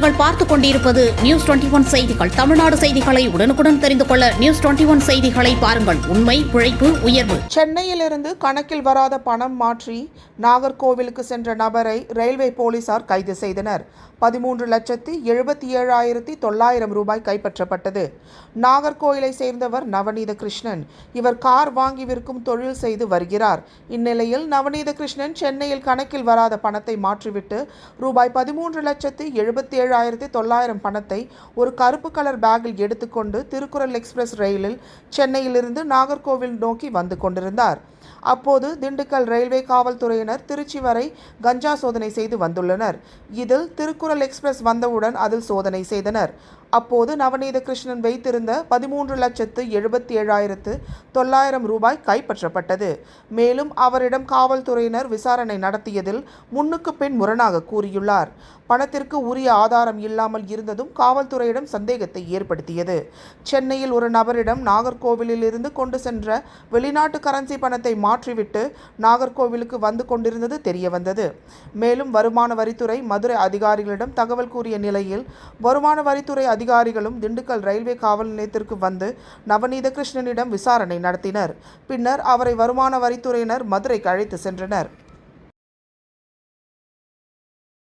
நீங்கள் பார்த்துக் கொண்டிருப்பது நியூஸ் 21 செய்திகள். தமிழ்நாடு செய்திகளை உடனுக்குடன் தெரிந்து கொள்ள நியூஸ் 21 செய்திகளை பாருங்கள். உண்மை, உழைப்பு, உயர்வு. சென்னையிலிருந்து கணக்கில் வராத பணம் மாற்றி நாகர்கோவிலுக்கு சென்ற நபரை ரயில்வே போலீசார் கைது செய்தனர். 13,77,900 ரூபாய் கைப்பற்றப்பட்டது. நாகர்கோவிலை சேர்ந்தவர் நவநீத கிருஷ்ணன். இவர் கார் வாங்கி விற்கும் தொழில் செய்து வருகிறார். இந்நிலையில் நவநீத கிருஷ்ணன் சென்னையில் கணக்கில் வராத பணத்தை மாற்றிவிட்டு ரூபாய் 13,77,900 பணத்தை ஒரு கருப்பு கலர் பேக்கில் எடுத்துக்கொண்டு திருக்குறள் எக்ஸ்பிரஸ் ரயிலில் சென்னையிலிருந்து நாகர்கோவில் நோக்கி வந்து கொண்டிருந்தார். அப்போது திண்டுக்கல் ரயில்வே காவல்துறையினர் திருச்சி வரை கஞ்சா சோதனை செய்து வந்துள்ளனர். இதில் திருக்குறள் எக்ஸ்பிரஸ் வந்தவுடன் அதில் சோதனை செய்தனர். அப்போது நவநீத கிருஷ்ணன் வைத்திருந்த 13,77,900 ரூபாய் கைப்பற்றப்பட்டது. மேலும் அவரிடம் காவல்துறையினர் விசாரணை நடத்தியதில் முன்னுக்கு பின் முரணாக கூறியுள்ளார். பணத்திற்கு உரிய ஆதாரம் இல்லாமல் இருந்ததும் காவல்துறையிடம் சந்தேகத்தை ஏற்படுத்தியது. சென்னையில் ஒரு நபரிடம் நாகர்கோவிலில் இருந்து கொண்டு சென்ற வெளிநாட்டு கரன்சி பணத்தை மாற்றிவிட்டு நாகர்கோவிலுக்கு வந்து கொண்டிருந்தது தெரியவந்தது. மேலும் வருமான வரித்துறை மதுரை அதிகாரிகளிடம் தகவல் கூறிய நிலையில் வருமான வரித்துறை அதிகாரிகளும் திண்டுக்கல் ரயில்வே காவல் நிலையத்திற்கு வந்து நவநீத கிருஷ்ணனிடம் விசாரணை நடத்தினர். பின்னர் அவரை வருமான வரித்துறையினர் மதுரைக்கு அழைத்து சென்றனர்.